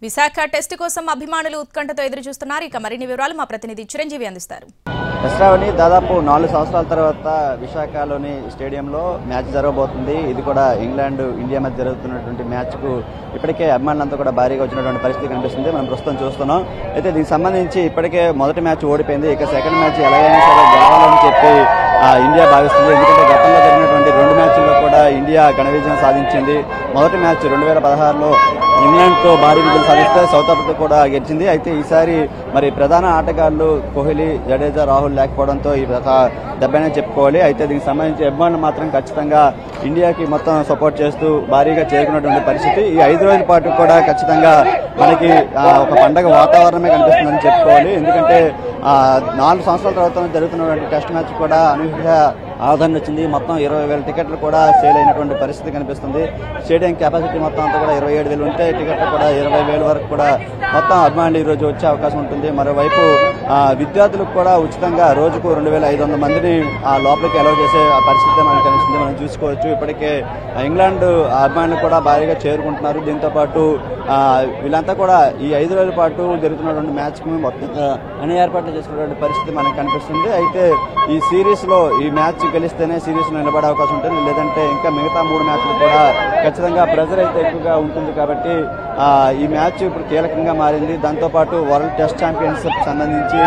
Visakha test కోసం అభిమానులు ఉత్కంఠతో ఎదురు చూస్తున్నారు. ఇక మరిన్ని వివరాలు మా ప్రతినిధి చిరంజీవి అందిస్తారు. దసరావని దాదాపు 4 సంవత్సరాల తర్వాత విశాఖలోని స్టేడియంలో మ్యాచ్ జరగబోతుంది. ఇది కూడా ఇంగ్లాండ్ ఇండియా మధ్య జరుగుతున్నటువంటి మ్యాచ్కు ఇప్పటికే అభిమానులంతా కూడా భారీగా వచ్చినటువంటి పరిస్థితి కనిపిస్తుంది. మనం ప్రస్తుతం చూస్తున్నాం. అయితే దీనికి సంబంధించి ఇప్పటికే మొదటి మ్యాచ్ ఓడిపోయింది. ఇక సెకండ్ మ్యాచ్ ఎలాగైనా సరే గెలవాలని చెప్పి ఇండియా భావిస్తుంది. ఎందుకంటే గతంలో జరిగినటువంటి 2 మ్యాచ్ల్లో కూడా ఇండియా ఘన విజయం సాధించింది. మొదటి మ్యాచ్ 2016లో ఇంగ్లాండ్తో భారీ విజయం సాధిస్తే సౌత్ ఆఫ్రికా కూడా గెలిచింది. అయితే ఈసారి మరి ప్రధాన ఆటగాళ్లు కోహ్లీ, జడేజా, రాహుల్ లేకపోవడంతో ఈ దెబ్బనే చెప్పుకోవాలి. అయితే దీనికి సంబంధించి అభిమానులు మాత్రం ఖచ్చితంగా ఇండియాకి మొత్తం సపోర్ట్ చేస్తూ భారీగా చేరుకున్నటువంటి పరిస్థితి. ఈ 5 రోజుల పాటు కూడా ఖచ్చితంగా మనకి ఒక పండగ వాతావరణమే కనిపిస్తుందని చెప్పుకోవాలి. ఎందుకంటే 4 సంవత్సరాల తర్వాత జరుగుతున్నటువంటి టెస్ట్ మ్యాచ్ కూడా అనూహ్య ఆదరణ వచ్చింది. మొత్తం 20,000 టికెట్లు కూడా సేల్ అయినటువంటి పరిస్థితి కనిపిస్తుంది. స్టేడియం కెపాసిటీ మొత్తం అంతా కూడా 27,000 ఉంటే టికెట్లు కూడా 20,000 వరకు కూడా మొత్తం అభిమానులు ఈ రోజు వచ్చే అవకాశం ఉంటుంది. మరోవైపు విద్యార్థులకు కూడా ఉచితంగా రోజుకు 2,500 మందిని లోపలికి అలౌ చేసే పరిస్థితి మనకు కనిపిస్తుంది. మనం చూసుకోవచ్చు. ఇప్పటికే ఇంగ్లాండ్ అభిమానులు కూడా భారీగా చేరుకుంటున్నారు. దీంతో పాటు వీళ్ళంతా కూడా ఈ 5 రోజుల పాటు జరుగుతున్నటువంటి మ్యాచ్ కు మొత్తంగా అన్ని ఏర్పాట్లు చేసుకున్నటువంటి పరిస్థితి మనకు కనిపిస్తుంది. అయితే ఈ సిరీస్ లో ఈ మ్యాచ్ గెలిస్తేనే సిరీస్ లో నిలబడే అవకాశం ఉంటుంది. లేదంటే ఇంకా మిగతా 3 మ్యాచ్లు కూడా ఖచ్చితంగా ప్రెజర్ అయితే ఎక్కువగా ఉంటుంది. కాబట్టి ఈ మ్యాచ్ ఇప్పుడు కీలకంగా మారింది. దాంతోపాటు వరల్డ్ టెస్ట్ ఛాంపియన్షిప్ సంబంధించి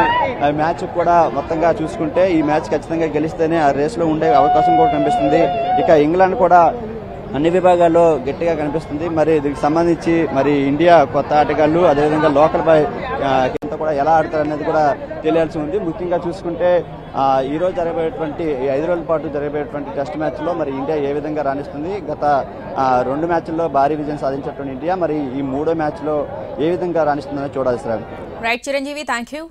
మ్యాచ్ కూడా మొత్తంగా చూసుకుంటే ఈ మ్యాచ్ ఖచ్చితంగా గెలిస్తేనే ఆ రేస్ లో ఉండే అవకాశం కూడా కనిపిస్తుంది. ఇక ఇంగ్లాండ్ కూడా అన్ని విభాగాల్లో గట్టిగా కనిపిస్తుంది. మరి దీనికి సంబంధించి మరి ఇండియా కొత్త ఆటగాళ్లు అదేవిధంగా లోకల్ బాయ్ కూడా ఎలా ఆడతారు అనేది కూడా తెలియాల్సి ఉంది. ముఖ్యంగా చూసుకుంటే ఈ రోజు జరగబోయేటువంటి 5 రోజుల పాటు జరగబోయేటువంటి టెస్ట్ మ్యాచ్ లో మరి ఇండియా ఏ విధంగా రాణిస్తుంది, గత 2 మ్యాచ్ల్లో భారీ విజయం సాధించినటువంటి ఇండియా మరి ఈ 3వ మ్యాచ్ లో ఏ విధంగా రాణిస్తుందని చూడాల్సి. Right Chiranjeevi, thank you.